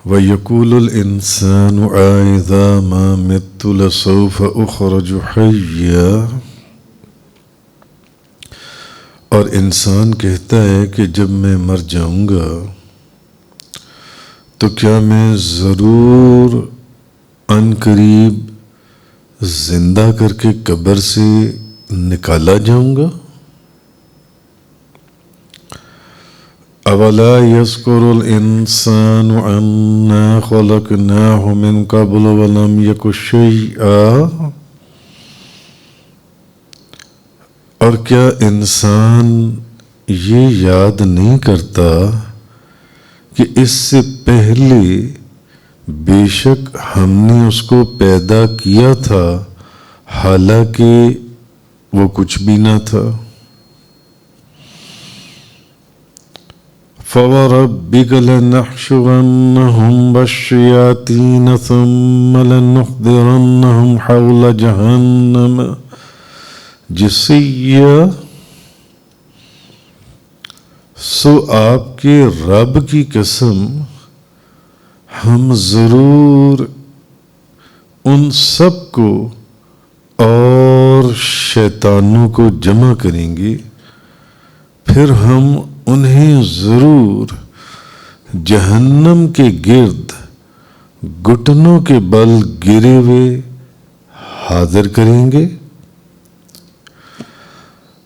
وَيَقُولُ الْإِنسَانُ أَإِذَا مَا مِتُّ لَسَوْفَ أُخْرَجُ حَيًّا، اور انسان کہتا ہے کہ جب میں مر جاؤں گا تو کیا میں ضرور عن قریب زندہ کر کے قبر سے نکالا جاؤں گا؟ اولا یذکر الانسان انا خلقناہ من قبل ولم یک شیئا، اور کیا انسان یہ یاد نہیں کرتا کہ اس سے پہلے بے شک ہم نے اس کو پیدا کیا تھا حالانکہ وہ کچھ بھی نہ تھا؟ فَوَرَبِّكَ لَنَحْشُرَنَّهُمْ وَالشَّيَاطِينَ ثُمَّ لَنُحْضِرَنَّهُمْ حَوْلَ جَهَنَّمَ جِثِيًّا، سو آپ کے رب کی قسم ہم ضرور ان سب کو اور شیطانوں کو جمع کریں گے، پھر ہم انہیں ضرور جہنم کے گرد گھٹنوں کے بل گرے ہوئے حاضر کریں گے۔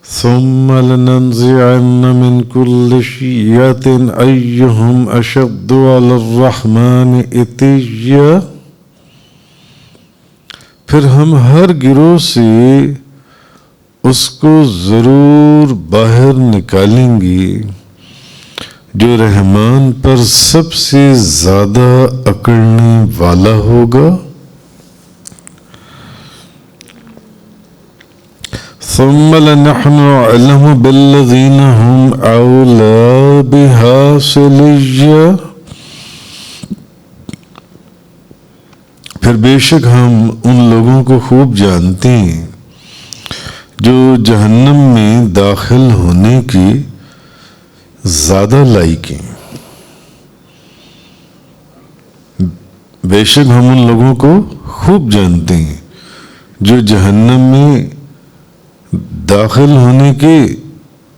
ثم لننزعن من كل شيعة أيهم أشد على الرحمن عتيا، پھر ہم ہر گروہ سے اس کو ضرور باہر نکالیں گے جو رحمان پر سب سے زیادہ اکڑنے والا ہوگا۔ ثم لنحن أعلم بالذين هم أولى بها صليا، پھر بے شک ہم ان لوگوں کو خوب جانتے ہیں جو جہنم میں داخل ہونے کی زیادہ لائق ہیں۔ بے شک ہم ان لوگوں کو خوب جانتے ہیں جو جہنم میں داخل ہونے کے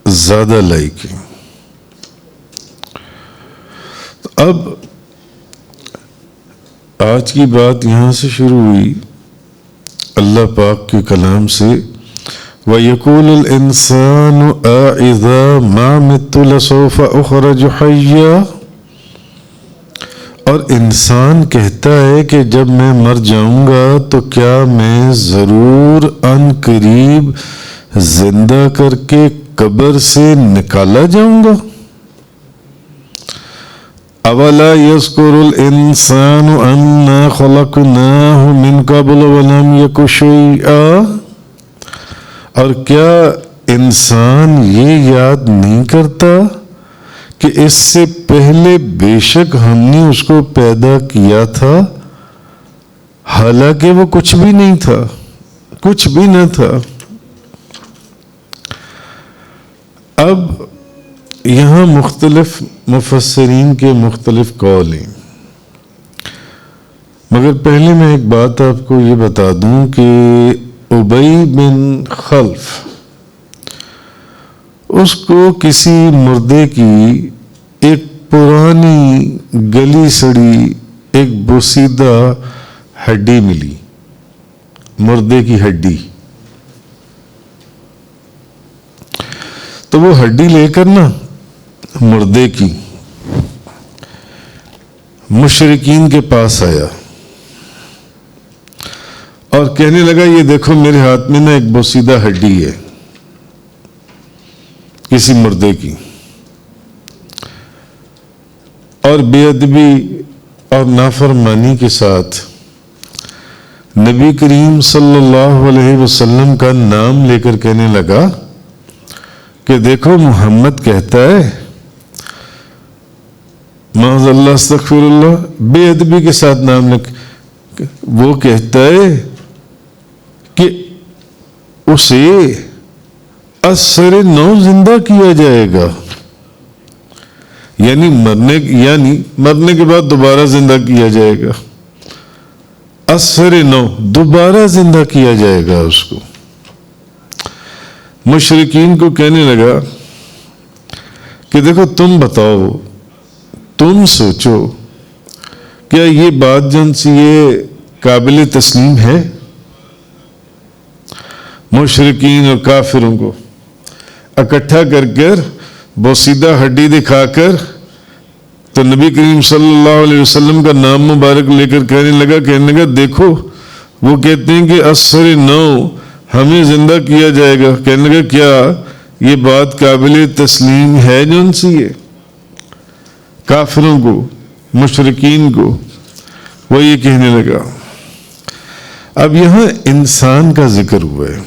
زیادہ لائق ہیں۔ اب آج کی بات یہاں سے شروع ہوئی اللہ پاک کے کلام سے، وَيَقُولُ الْإِنسَانُ أَإِذَا مَا مِتُّ لَسَوْفَ أُخْرَجُ حَيًّا، اور انسان کہتا ہے کہ جب میں مر جاؤں گا تو کیا میں ضرور عن قریب زندہ کر کے قبر سے نکالا جاؤں گا۔ اولا یذکر الانسان انا خلقناہ من قبل ولم یک شیئا، اور کیا انسان یہ یاد نہیں کرتا کہ اس سے پہلے بے شک ہم نے اس کو پیدا کیا تھا حالانکہ وہ کچھ بھی نہیں تھا، کچھ بھی نہ تھا۔ اب یہاں مختلف مفسرین کے مختلف قول ہیں، مگر پہلے میں ایک بات آپ کو یہ بتا دوں کہ ابی بن خلف، اس کو کسی مردے کی ایک پرانی گلی سڑی ایک بوسیدہ ہڈی ملی، مردے کی ہڈی، تو وہ ہڈی لے کر نا مردے کی مشرکین کے پاس آیا اور کہنے لگا یہ دیکھو میرے ہاتھ میں نا ایک بوسیدہ ہڈی ہے کسی مردے کی، اور بے ادبی اور نافرمانی کے ساتھ نبی کریم صلی اللہ علیہ وسلم کا نام لے کر کہنے لگا کہ دیکھو محمد کہتا ہے، معاذ اللہ استغفر اللہ، بے ادبی کے ساتھ نام لکھ، وہ کہتا ہے کہ اسے اثر نو زندہ کیا جائے گا، یعنی مرنے کے بعد دوبارہ زندہ کیا جائے گا. اثر نو، دوبارہ زندہ کیا جائے گا اس کو. مشرکین کو کہنے لگا کہ دیکھو تم بتاؤ، تم سوچو، کیا یہ بات جن سی یہ قابل تسلیم ہے؟ مشرکین اور کافروں کو اکٹھا کر بوسیدہ ہڈی دکھا کر تو نبی کریم صلی اللہ علیہ وسلم کا نام مبارک لے کر کہنے لگا دیکھو وہ کہتے ہیں کہ اثر نو، ہمیں زندہ کیا جائے گا. کہنے لگا کیا یہ بات قابل تسلیم ہے جن سی ہے؟ کافروں کو، مشرکین کو وہ یہ کہنے لگا. اب یہاں انسان کا ذکر ہوا ہے.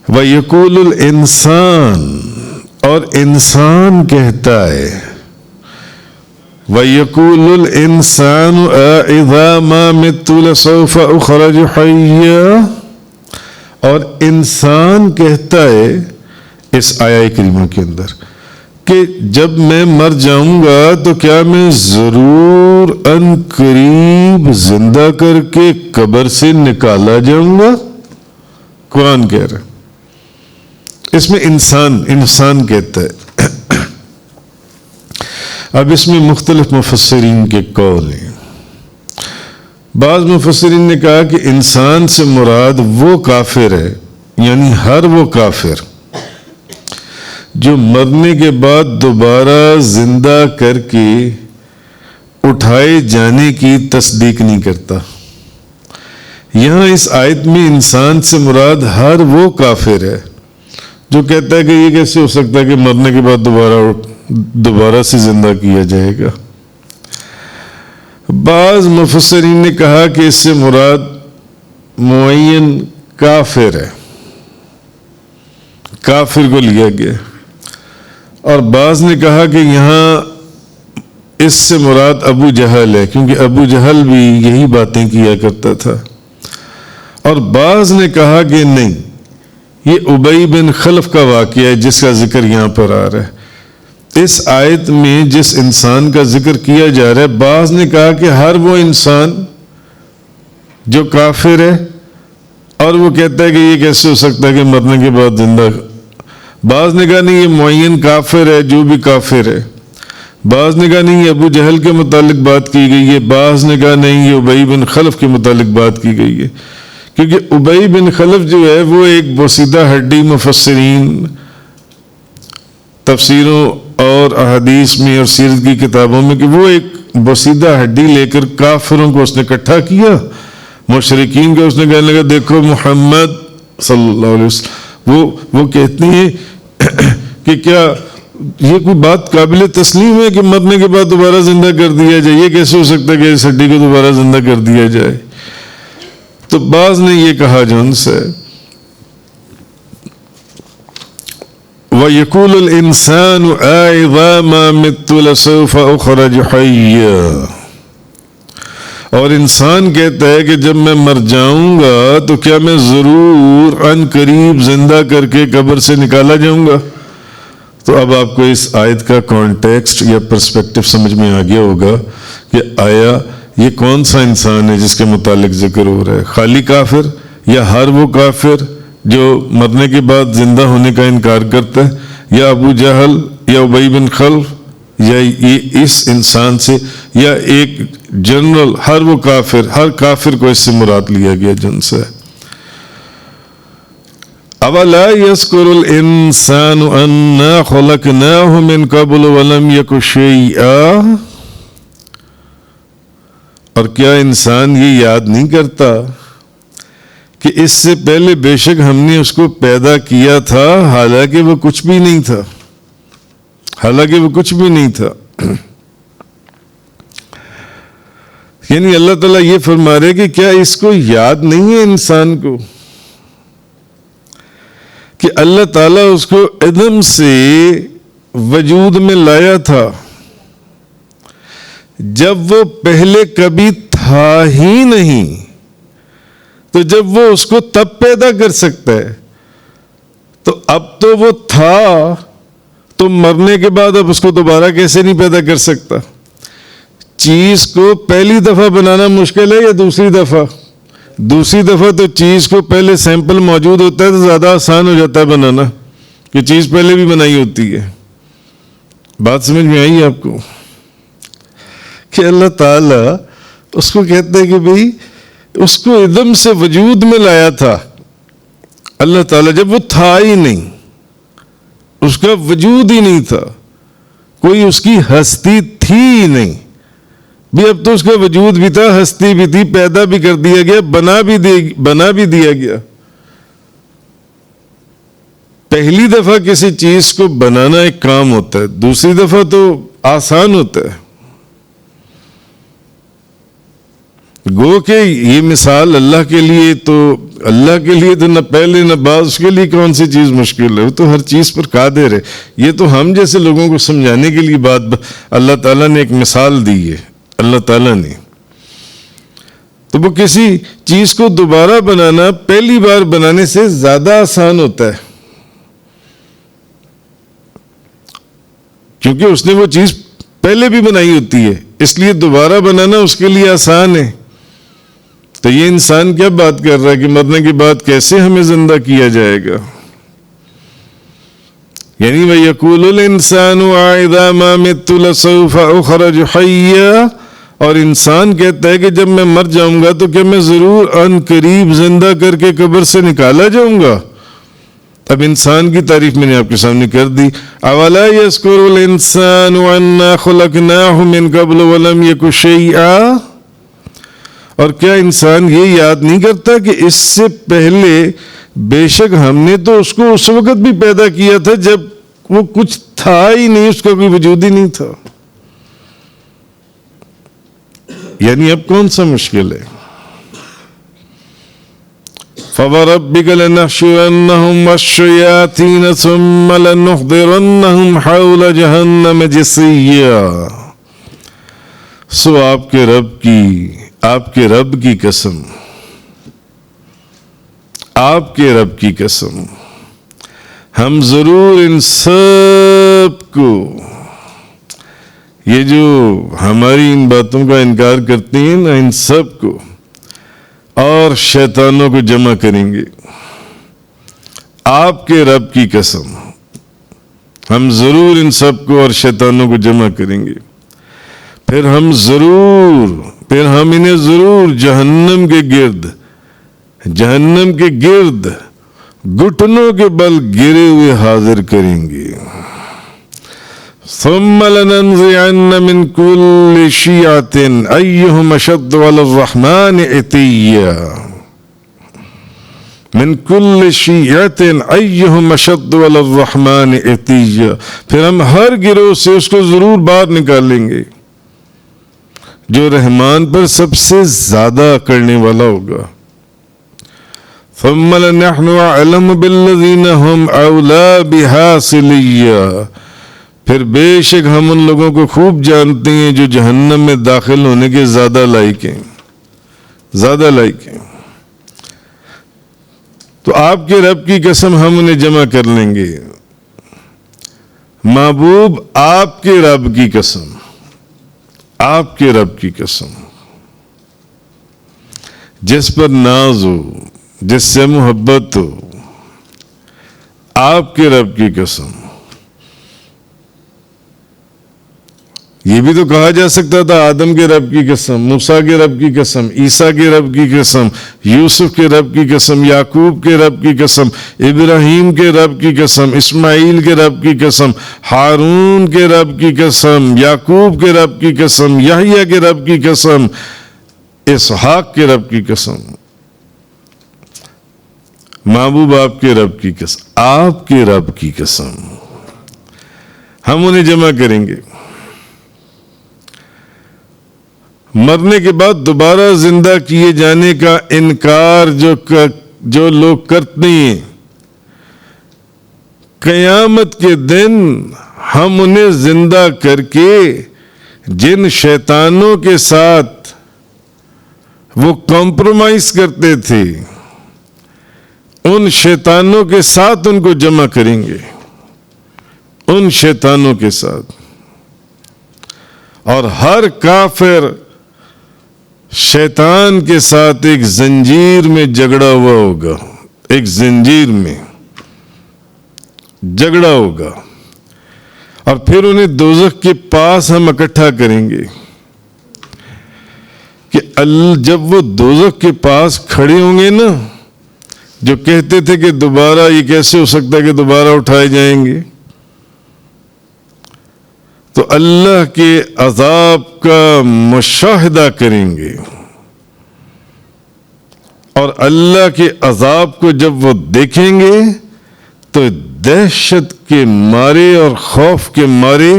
وَيَقُولُ الْإِنسان، اور انسان کہتا ہے. وَيَقُولُ الْإِنسَانُ أَإِذَا مَا مِتُّ لَسَوْفَ أُخْرَجُ حَيًّا، اور انسان کہتا ہے اس آیہ کریمہ کے اندر کہ جب میں مر جاؤں گا تو کیا میں ضرور ان قریب زندہ کر کے قبر سے نکالا جاؤں گا. قرآن کہہ رہا ہے. اس میں انسان کہتا ہے. اب اس میں مختلف مفسرین کے قول ہیں. بعض مفسرین نے کہا کہ انسان سے مراد وہ کافر ہے، یعنی ہر وہ کافر جو مرنے کے بعد دوبارہ زندہ کر کے اٹھائے جانے کی تصدیق نہیں کرتا. یہاں اس آیت میں انسان سے مراد ہر وہ کافر ہے جو کہتا ہے کہ یہ کیسے ہو سکتا ہے کہ مرنے کے بعد دوبارہ سے زندہ کیا جائے گا. بعض مفسرین نے کہا کہ اس سے مراد معین کافر ہے، کافر کو لیا گیا. اور بعض نے کہا کہ یہاں اس سے مراد ابو جہل ہے، کیونکہ ابو جہل بھی یہی باتیں کیا کرتا تھا. اور بعض نے کہا کہ نہیں، یہ ابی بن خلف کا واقعہ ہے جس کا ذکر یہاں پر آ رہا ہے. اس آیت میں جس انسان کا ذکر کیا جا رہا ہے، بعض نے کہا کہ ہر وہ انسان جو کافر ہے اور وہ کہتا ہے کہ یہ کیسے ہو سکتا ہے کہ مرنے کے بعد زندہ. بعض نے کہا نہیں، یہ معین کافر ہے جو بھی کافر ہے. بعض نے کہا نہیں، یہ ابو جہل کے متعلق بات کی گئی ہے. بعض نے کہا نہیں، یہ ابی بن خلف کے متعلق بات کی گئی ہے، کیونکہ ابی بن خلف جو ہے وہ ایک بوسیدہ ہڈی، مفسرین تفسیروں اور احادیث میں اور سیرت کی کتابوں میں کہ وہ ایک بوسیدہ ہڈی لے کر کافروں کو اس نے اکٹھا کیا. مشرکین کو اس نے کہنے لگا دیکھو محمد صلی اللہ علیہ وسلم وہ کہتے ہیں کہ کیا یہ کوئی بات قابل تسلیم ہے کہ مرنے کے بعد دوبارہ زندہ کر دیا جائے؟ یہ کیسے ہو سکتا ہے کہ اس ہڈی کو دوبارہ زندہ کر دیا جائے؟ تو بعض نے یہ کہا جو ان سے وَيَقُولُ الْإِنسَانُ أَإِذَا مَا مِتُّ لَسَوْفَ أُخْرَجُ حَيًّا، اور انسان کہتا ہے کہ جب میں مر جاؤں گا تو کیا میں ضرور ان قریب زندہ کر کے قبر سے نکالا جاؤں گا. تو اب آپ کو اس آیت کا کانٹیکسٹ یا پرسپیکٹو سمجھ میں آ گیا ہوگا کہ آیا یہ کون سا انسان ہے جس کے متعلق ذکر ہو رہا ہے، خالی کافر یا ہر وہ کافر جو مرنے کے بعد زندہ ہونے کا انکار کرتا ہے، یا ابو جہل یا ابی بن خلف، یا یہ اس انسان سے، یا ایک جنرل ہر وہ کافر، ہر کافر کو اس سے مراد لیا گیا جن سے. اولا یذکر الانسان انا خلقناہ من قبل ولم یک شیئا، اور کیا انسان یہ یاد نہیں کرتا کہ اس سے پہلے بے شک ہم نے اس کو پیدا کیا تھا حالانکہ وہ کچھ بھی نہیں تھا، حالانکہ وہ کچھ بھی نہیں تھا. یعنی اللہ تعالیٰ یہ فرما رہے کہ کیا اس کو یاد نہیں ہے انسان کو کہ اللہ تعالیٰ اس کو عدم سے وجود میں لایا تھا جب وہ پہلے کبھی تھا ہی نہیں. تو جب وہ اس کو تب پیدا کر سکتا ہے تو اب تو وہ تھا تو مرنے کے بعد اب اس کو دوبارہ کیسے نہیں پیدا کر سکتا؟ چیز کو پہلی دفعہ بنانا مشکل ہے یا دوسری دفعہ؟ دوسری دفعہ تو چیز کو پہلے سیمپل موجود ہوتا ہے تو زیادہ آسان ہو جاتا ہے بنانا، کہ چیز پہلے بھی بنائی ہوتی ہے۔ بات سمجھ میں آئی آپ کو؟ کہ اللہ تعالیٰ اس کو کہتے ہیں کہ بھئی اس کو عدم سے وجود میں لایا تھا اللہ تعالیٰ، جب وہ تھا ہی نہیں، اس کا وجود ہی نہیں تھا، کوئی اس کی ہستی تھی ہی نہیں بھی، اب تو اس کا وجود بھی تھا، ہستی بھی تھی، پیدا بھی کر دیا گیا، بنا بھی دیا گیا۔ پہلی دفعہ کسی چیز کو بنانا ایک کام ہوتا ہے، دوسری دفعہ تو آسان ہوتا ہے۔ گو کہ یہ مثال اللہ کے لیے تو نہ پہلے نہ بعد، اس کے لیے کون سی چیز مشکل ہے؟ وہ تو ہر چیز پر قادر ہے۔ یہ تو ہم جیسے لوگوں کو سمجھانے کے لیے بات اللہ تعالیٰ نے ایک مثال دی ہے، اللہ تعالیٰ نے۔ تو وہ کسی چیز کو دوبارہ بنانا پہلی بار بنانے سے زیادہ آسان ہوتا ہے، کیونکہ اس نے وہ چیز پہلے بھی بنائی ہوتی ہے، اس لیے دوبارہ بنانا اس کے لیے آسان ہے۔ تو یہ انسان کیا بات کر رہا ہے کہ مرنے کے بعد کیسے ہمیں زندہ کیا جائے گا؟ یعنی وَيَقُولُ الْإِنسَانُ أَإِذَا مَا مِتُّ لَسَوْفَ أُخْرَجُ حَيًّا، اور انسان کہتا ہے کہ جب میں مر جاؤں گا تو کیا میں ضرور ان قریب زندہ کر کے قبر سے نکالا جاؤں گا؟ اب انسان کی تعریف میں نے آپ کے سامنے کر دی۔ أَوَلَا يَذْكُرُ الْإِنسَانُ أَنَّا خَلَقْنَاهُ مِنْ قَبْلُ وَلَمْ يَكُ شَيْئًا، اور کیا انسان یہ یاد نہیں کرتا کہ اس سے پہلے بے شک ہم نے تو اس کو اس وقت بھی پیدا کیا تھا جب وہ کچھ تھا ہی نہیں، اس کا کوئی وجود ہی نہیں تھا۔ یعنی اب کون سا مشکل ہے؟ فَوَرَبِّكَ لَنَحْشُرَنَّهُمْ وَالشَّيَاطِينَ ثُمَّ لَنُحْضِرَنَّهُمْ حَوْلَ جَهَنَّمَ جِثِيًّا، سو آپ کے رب کی قسم، آپ کے رب کی قسم، ہم ضرور ان سب کو، یہ جو ہماری ان باتوں کا انکار کرتے ہیں نا، ان سب کو اور شیطانوں کو جمع کریں گے۔ آپ کے رب کی قسم، ہم ضرور ان سب کو اور شیطانوں کو جمع کریں گے، پھر ہم انہیں ضرور جہنم کے گرد گھٹنوں کے بل گرے ہوئے حاضر کریں گے۔ ثم لننزعن من كل شيعة أيهم أشد على الرحمن عتيا، من كل شيعة أيهم أشد على الرحمن عتيا، پھر ہم ہر گروہ سے اس کو ضرور باہر نکالیں گے جو رحمان پر سب سے زیادہ کرنے والا ہوگا۔ ثم لنحن أعلم بالذين هم أولى بها صليا، پھر بے شک ہم ان لوگوں کو خوب جانتے ہیں جو جہنم میں داخل ہونے کے زیادہ لائق ہیں۔ تو آپ کے رب کی قسم ہم انہیں جمع کر لیں گے۔ محبوب آپ کے رب کی قسم، آپ کے رب کی قسم، جس پر ناز ہو، جس سے محبت ہو، آپ کے رب کی قسم۔ یہ بھی تو کہا جا سکتا تھا آدم کے رب کی قسم، موسیٰ کے رب کی قسم، عیسیٰ کے رب کی قسم، یوسف کے رب کی قسم، یعقوب کے رب کی قسم، ابراہیم کے رب کی قسم، اسماعیل کے رب کی قسم، ہارون کے رب کی قسم، یعقوب کے رب کی قسم، یحییٰ کے رب کی قسم، اسحاق کے رب کی قسم۔ محبوب آپ کے رب کی قسم، آپ کے رب کی قسم، ہم انہیں جمع کریں گے۔ مرنے کے بعد دوبارہ زندہ کیے جانے کا انکار جو لوگ کرتے ہیں، قیامت کے دن ہم انہیں زندہ کر کے جن شیطانوں کے ساتھ وہ کمپرومائز کرتے تھے، ان شیطانوں کے ساتھ ان کو جمع کریں گے، ان شیطانوں کے ساتھ. اور ہر کافر شیطان کے ساتھ ایک زنجیر میں جگڑا ہوا ہوگا, ایک زنجیر میں جگڑا ہوگا, اور پھر انہیں دوزخ کے پاس ہم اکٹھا کریں گے کہ جب وہ دوزخ کے پاس کھڑے ہوں گے نا, جو کہتے تھے کہ دوبارہ یہ کیسے ہو سکتا ہے کہ دوبارہ اٹھائے جائیں گے, تو اللہ کے عذاب کا مشاہدہ کریں گے, اور اللہ کے عذاب کو جب وہ دیکھیں گے تو دہشت کے مارے اور خوف کے مارے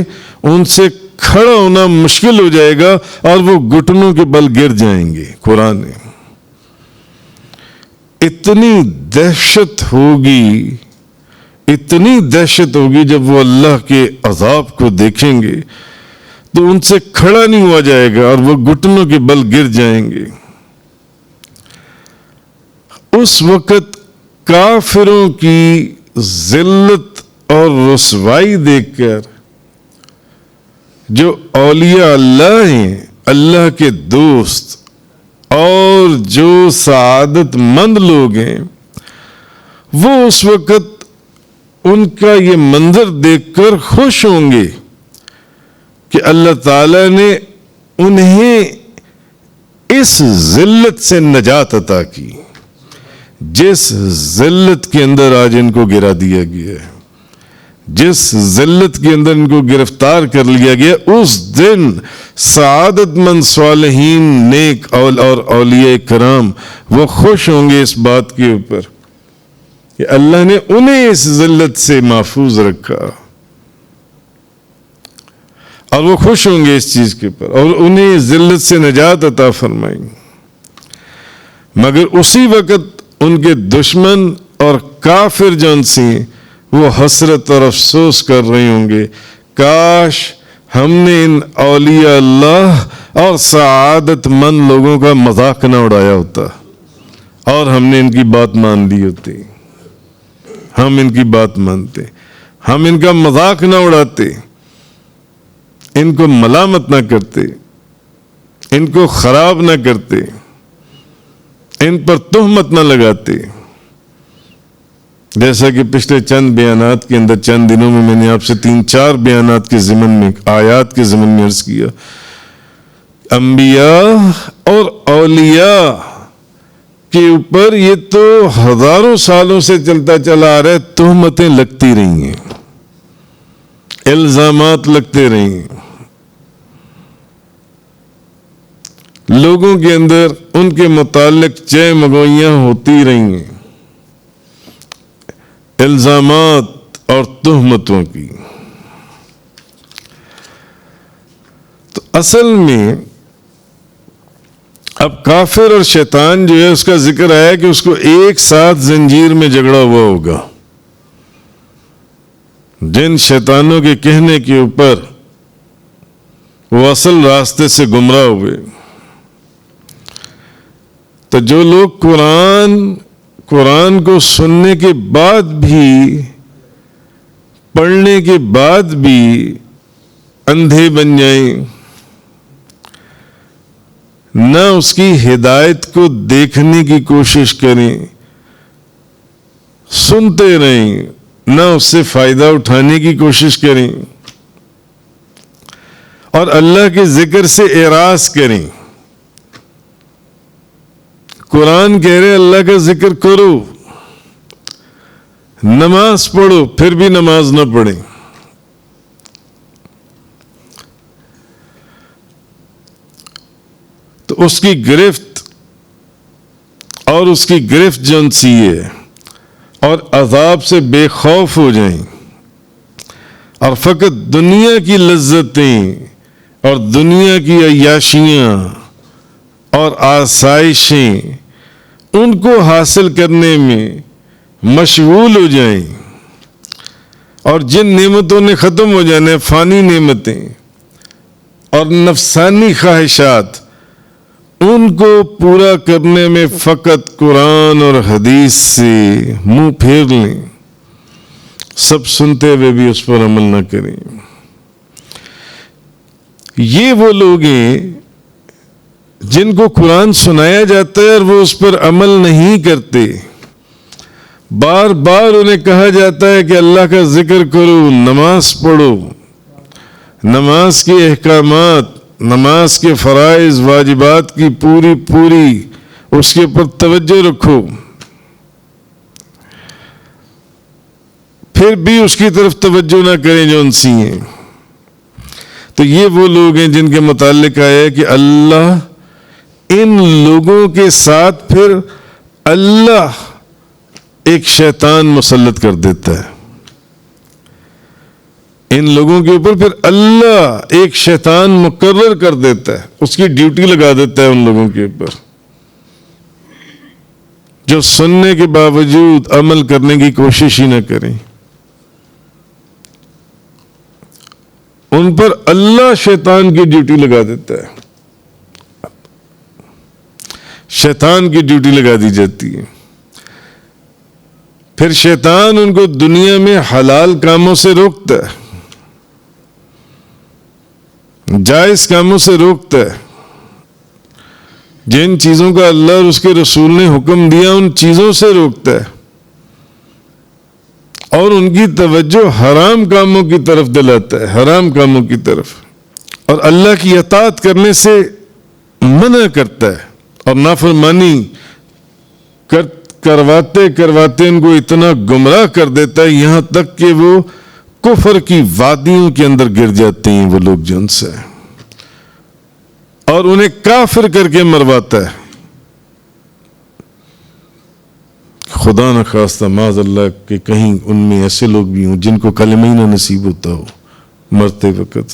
ان سے کھڑا ہونا مشکل ہو جائے گا, اور وہ گھٹنوں کے بل گر جائیں گے. قرآن نے اتنی دہشت ہوگی, اتنی دہشت ہوگی جب وہ اللہ کے عذاب کو دیکھیں گے تو ان سے کھڑا نہیں ہوا جائے گا, اور وہ گھٹنوں کے بل گر جائیں گے. اس وقت کافروں کی ذلت اور رسوائی دیکھ کر جو اولیاء اللہ ہیں, اللہ کے دوست اور جو سعادت مند لوگ ہیں, وہ اس وقت ان کا یہ منظر دیکھ کر خوش ہوں گے کہ اللہ تعالیٰ نے انہیں اس ذلت سے نجات عطا کی جس ذلت کے اندر آج ان کو گرا دیا گیا ہے, جس ذلت کے اندر ان کو گرفتار کر لیا گیا. اس دن سعادت مند صالحین نیک اور اولیاء کرام وہ خوش ہوں گے اس بات کے اوپر کہ اللہ نے انہیں اس ذلت سے محفوظ رکھا, اور وہ خوش ہوں گے اس چیز کے اوپر, اور انہیں ذلت سے نجات عطا فرمائیں. مگر اسی وقت ان کے دشمن اور کافر جان سے وہ حسرت اور افسوس کر رہے ہوں گے, کاش ہم نے ان اولیاء اللہ اور سعادت مند لوگوں کا مذاق نہ اڑایا ہوتا, اور ہم نے ان کی بات مان لی ہوتی. ہم ان کی بات مانتے, ہم ان کا مذاق نہ اڑاتے, ان کو ملامت نہ کرتے, ان کو خراب نہ کرتے, ان پر تہمت نہ لگاتے. جیسا کہ پچھلے چند بیانات کے اندر, چند دنوں میں نے آپ سے 3-4 بیانات کے ضمن میں, آیات کے ضمن میں عرض کیا, انبیاء اور اولیاء کے اوپر یہ تو ہزاروں سالوں سے چلتا چلا آ رہا ہے, تہمتیں لگتی رہی ہیں, الزامات لگتے رہے ہیں, لوگوں کے اندر ان کے متعلق چہ مگوئیاں ہوتی رہی ہیں, الزامات اور تہمتوں کی. تو اصل میں اب کافر اور شیطان جو ہے اس کا ذکر آیا کہ اس کو ایک ساتھ زنجیر میں جگڑا ہوا ہوگا. جن شیطانوں کے کہنے کے اوپر وہ اصل راستے سے گمراہ ہوئے, تو جو لوگ قرآن کو سننے کے بعد بھی, پڑھنے کے بعد بھی اندھے بن جائیں, نہ اس کی ہدایت کو دیکھنے کی کوشش کریں, سنتے رہیں, نہ اس سے فائدہ اٹھانے کی کوشش کریں, اور اللہ کے ذکر سے اعراض کریں. قرآن کہہ رہے اللہ کا ذکر کرو, نماز پڑھو, پھر بھی نماز نہ پڑھیں. تو اس کی گرفت اور اس کی گرفت جن سی ہے, اور عذاب سے بے خوف ہو جائیں, اور فقط دنیا کی لذتیں اور دنیا کی عیاشیاں اور آسائشیں ان کو حاصل کرنے میں مشغول ہو جائیں, اور جن نعمتوں نے ختم ہو جانے, فانی نعمتیں اور نفسانی خواہشات, ان کو پورا کرنے میں فقط قرآن اور حدیث سے منہ پھیر لیں, سب سنتے ہوئے بھی اس پر عمل نہ کریں. یہ وہ لوگ ہیں جن کو قرآن سنایا جاتا ہے اور وہ اس پر عمل نہیں کرتے. بار بار انہیں کہا جاتا ہے کہ اللہ کا ذکر کرو، نماز پڑھو، نماز کے احکامات، نماز کے فرائض واجبات کی پوری اس کے اوپر توجہ رکھو. پھر بھی اس کی طرف توجہ نہ کریں جو انسی ہیں. تو یہ وہ لوگ ہیں جن کے متعلق آیا ہے کہ اللہ ان لوگوں کے ساتھ پھر اللہ ایک شیطان مسلط کر دیتا ہے. ان لوگوں کے اوپر پھر اللہ ایک شیطان مقرر کر دیتا ہے، اس کی ڈیوٹی لگا دیتا ہے ان لوگوں کے اوپر، جو سننے کے باوجود عمل کرنے کی کوشش ہی نہ کریں. ان پر اللہ شیطان کی ڈیوٹی لگا دیتا ہے، شیطان کی ڈیوٹی لگا دی جاتی ہے. پھر شیطان ان کو دنیا میں حلال کاموں سے روکتا ہے، جائز کاموں سے روکتا ہے. جن چیزوں کا اللہ اور اس کے رسول نے حکم دیا ان چیزوں سے روکتا ہے، اور ان کی توجہ حرام کاموں کی طرف دلاتا ہے، حرام کاموں کی طرف، اور اللہ کی اطاعت کرنے سے منع کرتا ہے، اور نافرمانی کرواتے ان کو اتنا گمراہ کر دیتا ہے یہاں تک کہ وہ کفر کی وادیوں کے اندر گر جاتے ہیں وہ لوگ جن سے، اور انہیں کافر کر کے مرواتا ہے. خدا نہ خواستہ معاذ اللہ کہ کہیں ان میں ایسے لوگ بھی ہوں جن کو کلمہ ہی نہ نصیب ہوتا ہو مرتے وقت.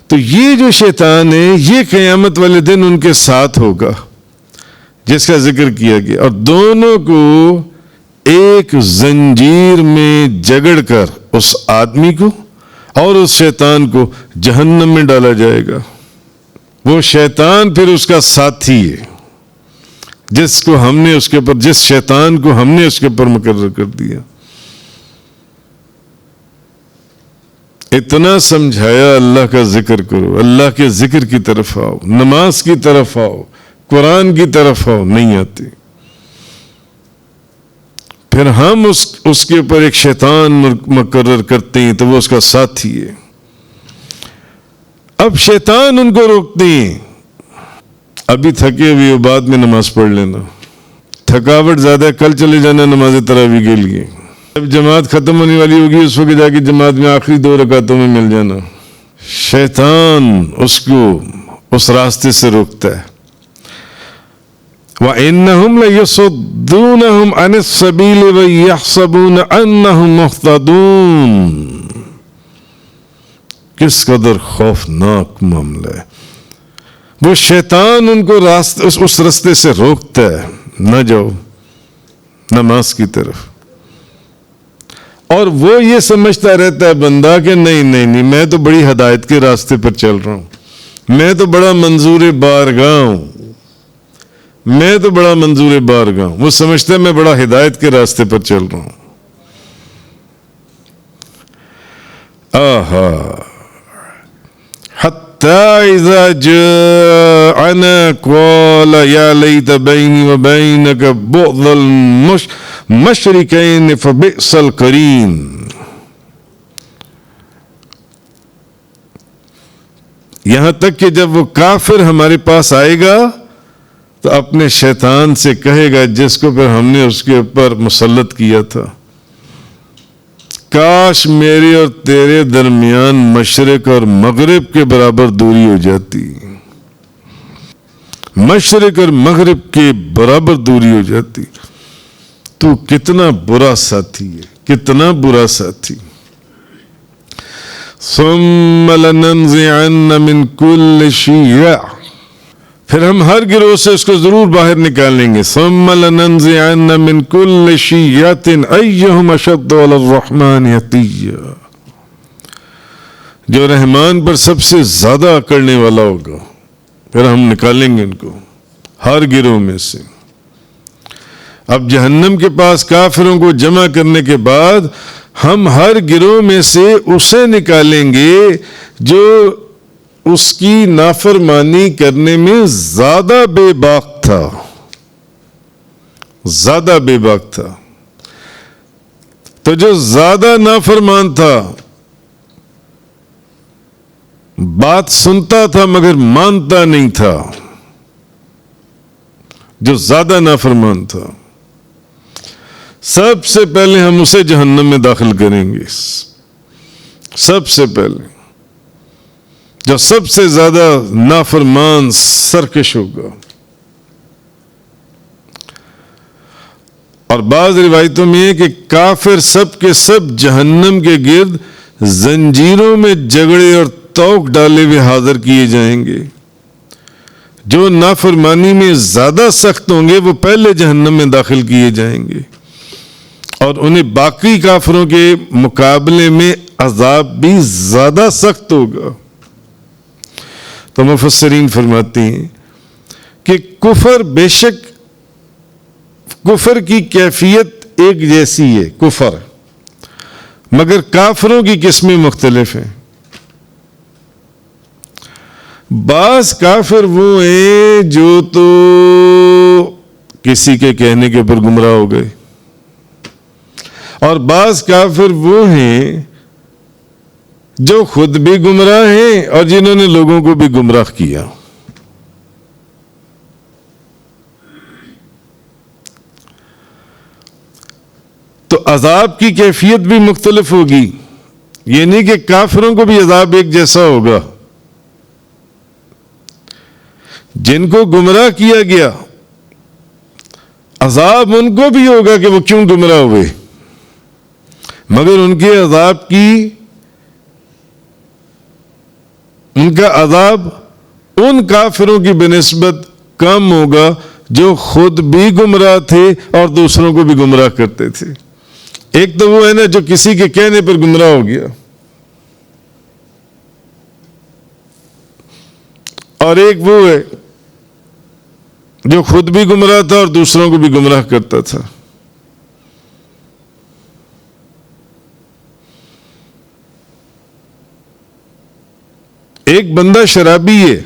تو یہ جو شیطان ہے یہ قیامت والے دن ان کے ساتھ ہوگا جس کا ذکر کیا گیا، اور دونوں کو ایک زنجیر میں جگڑ کر اس آدمی کو اور اس شیطان کو جہنم میں ڈالا جائے گا. وہ شیطان پھر اس کا ساتھی ہے جس شیطان کو ہم نے اس کے اوپر مقرر کر دیا. اتنا سمجھایا اللہ کا ذکر کرو، اللہ کے ذکر کی طرف آؤ، نماز کی طرف آؤ، قرآن کی طرف آؤ، نہیں آتی. پھر ہم اس کے اوپر ایک شیطان مقرر کرتے ہیں تو وہ اس کا ساتھی ہے. اب شیطان ان کو روکتے ہیں، ابھی تھکے ہوئے بعد میں نماز پڑھ لینا، تھکاوٹ زیادہ ہے کل چلے جانا نماز تراویح کے لیے، جب جماعت ختم ہونے والی ہوگی اس وقت جا کے جماعت میں آخری 2 رکعتوں میں مل جانا. شیطان اس کو اس راستے سے روکتا ہے. وَإِنَّهُمْ لَيَصُدُّونَهُمْ عَنِ السَّبِيلِ وَيَحْسَبُونَ أَنَّهُمْ مُهْتَدُونَ. کس قدر خوفناک معاملہ ہے. وہ شیطان ان کو اس راستے سے روکتا ہے، نہ جاؤ نماز کی طرف، اور وہ یہ سمجھتا رہتا ہے بندہ کہ نہیں میں تو بڑی ہدایت کے راستے پر چل رہا ہوں، میں تو بڑا منظور بارگاہ ہوں، میں تو بڑا منظور بارگاہ ہوں. وہ سمجھتا ہے میں بڑا ہدایت کے راستے پر چل رہا ہوں. آہا حتى إذا جاءنا قال يا ليت بيني وبينك بعد المشركين فبئس القرين. یہاں تک کہ جب وہ کافر ہمارے پاس آئے گا تو اپنے شیطان سے کہے گا جس کو پھر ہم نے اس کے اوپر مسلط کیا تھا، کاش میرے اور تیرے درمیان مشرق اور مغرب کے برابر دوری ہو جاتی، مشرق اور مغرب کے برابر دوری ہو جاتی. تو کتنا برا ساتھی ہے، کتنا برا ساتھی. ثم لننزعن من كل شيعة، پھر ہم ہر گروہ سے اس کو ضرور باہر نکالیں گے. ثم لننزعن من كل شيعة أيهم أشد على الرحمن عتيا، جو رحمان پر سب سے زیادہ اکڑنے والا ہوگا پھر ہم نکالیں گے ان کو ہر گروہ میں سے. اب جہنم کے پاس کافروں کو جمع کرنے کے بعد ہم ہر گروہ میں سے اسے نکالیں گے جو اس کی نافرمانی کرنے میں زیادہ بے باک تھا، زیادہ بے باک تھا۔ تو جو زیادہ نافرمان تھا، بات سنتا تھا مگر مانتا نہیں تھا، جو زیادہ نافرمان تھا، سب سے پہلے ہم اسے جہنم میں داخل کریں گے۔ سب سے پہلے جو سب سے زیادہ نافرمان سرکش ہوگا۔ اور بعض روایتوں میں ہے کہ کافر سب کے سب جہنم کے گرد زنجیروں میں جگڑے اور توق ڈالے ہوئے حاضر کیے جائیں گے۔ جو نافرمانی میں زیادہ سخت ہوں گے وہ پہلے جہنم میں داخل کیے جائیں گے، اور انہیں باقی کافروں کے مقابلے میں عذاب بھی زیادہ سخت ہوگا۔ تو مفسرین فرماتے ہیں کہ کفر، بے شک کفر کی کیفیت ایک جیسی ہے کفر، مگر کافروں کی قسمیں مختلف ہیں۔ بعض کافر وہ ہیں جو تو کسی کے کہنے کے اوپر گمراہ ہو گئے، اور بعض کافر وہ ہیں جو خود بھی گمراہ ہیں اور جنہوں نے لوگوں کو بھی گمراہ کیا۔ تو عذاب کی کیفیت بھی مختلف ہوگی، یہ نہیں کہ کافروں کو بھی عذاب ایک جیسا ہوگا۔ جن کو گمراہ کیا گیا عذاب ان کو بھی ہوگا کہ وہ کیوں گمراہ ہوئے، مگر ان کے عذاب ان کا عذاب ان کافروں کی بنسبت کم ہوگا جو خود بھی گمراہ تھے اور دوسروں کو بھی گمراہ کرتے تھے۔ ایک تو وہ ہے نا جو کسی کے کہنے پر گمراہ ہو گیا، اور ایک وہ ہے جو خود بھی گمراہ تھا اور دوسروں کو بھی گمراہ کرتا تھا۔ ایک بندہ شرابی ہے،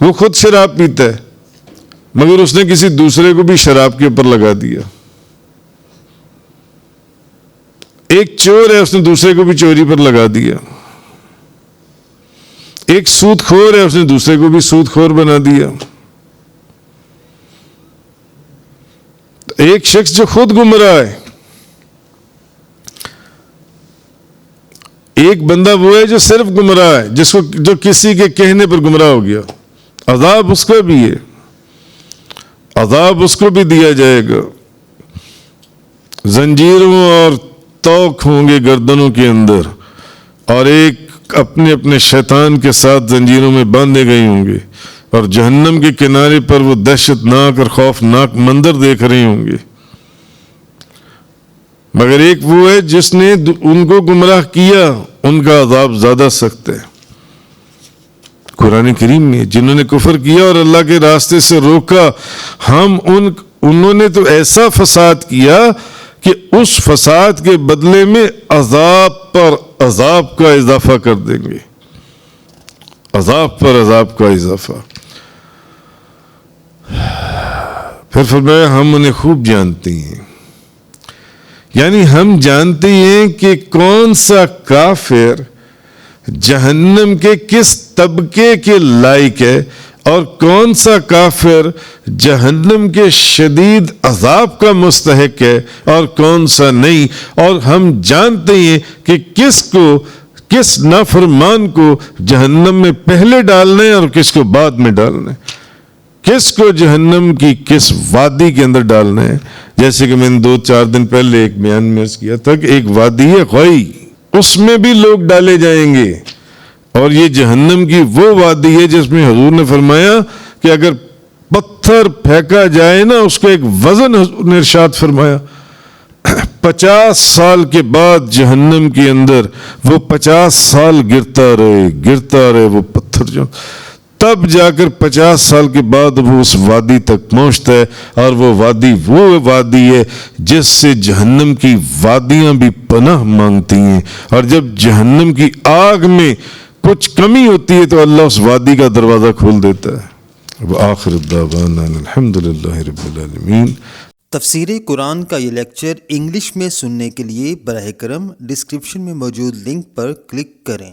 وہ خود شراب پیتا ہے مگر اس نے کسی دوسرے کو بھی شراب کے اوپر لگا دیا۔ ایک چور ہے، اس نے دوسرے کو بھی چوری پر لگا دیا۔ ایک سود خور ہے، اس نے دوسرے کو بھی سود خور بنا دیا۔ ایک شخص جو خود گمراہ ہے، ایک بندہ وہ ہے جو صرف گمراہ ہے، جو کسی کے کہنے پر گمراہ ہو گیا، عذاب اس کا بھی ہے، عذاب اس کو بھی دیا جائے گا۔ زنجیروں اور توق ہوں گے گردنوں کے اندر، اور ایک اپنے اپنے شیطان کے ساتھ زنجیروں میں باندھے گئے ہوں گے، اور جہنم کے کنارے پر وہ دہشت ناک اور خوفناک منظر دیکھ رہے ہوں گے۔ مگر ایک وہ ہے جس نے ان کو گمراہ کیا، ان کا عذاب زیادہ سخت ہے۔ قرآن کریم میں جنہوں نے کفر کیا اور اللہ کے راستے سے روکا، انہوں نے تو ایسا فساد کیا کہ اس فساد کے بدلے میں عذاب پر عذاب کا اضافہ کر دیں گے، عذاب پر عذاب کا اضافہ۔ پھر فرمایا ہم انہیں خوب جانتے ہیں، یعنی ہم جانتے ہیں کہ کون سا کافر جہنم کے کس طبقے کے لائق ہے اور کون سا کافر جہنم کے شدید عذاب کا مستحق ہے اور کون سا نہیں، اور ہم جانتے ہیں کہ کس نافرمان کو جہنم میں پہلے ڈالنا ہے اور کس کو بعد میں ڈالنا ہے، کس کو جہنم کی کس وادی کے اندر ڈالنا ہے۔ جیسے کہ میں نے 2-4 دن پہلے ایک بیان میں عرض کیا تھا کہ ایک وادی ہے غوی، اس میں بھی لوگ ڈالے جائیں گے، اور یہ جہنم کی وہ وادی ہے جس میں حضور نے فرمایا کہ اگر پتھر پھینکا جائے نا، اس کا ایک وزن حضور نے ارشاد فرمایا 50 سال کے بعد جہنم کے اندر وہ 50 سال گرتا رہے وہ پتھر، جو تب جا کر 50 سال کے بعد وہ اس وادی تک پہنچتا ہے، اور وہ وادی ہے جس سے جہنم کی وادیاں بھی پناہ مانگتی ہیں، اور جب جہنم کی آگ میں کچھ کمی ہوتی ہے تو اللہ اس وادی کا دروازہ کھول دیتا ہے۔ وآخر الدعوانا الحمدللہ رب العالمین۔ تفسیر قرآن کا یہ لیکچر انگلش میں سننے کے لیے براہ کرم ڈسکرپشن میں موجود لنک پر کلک کریں۔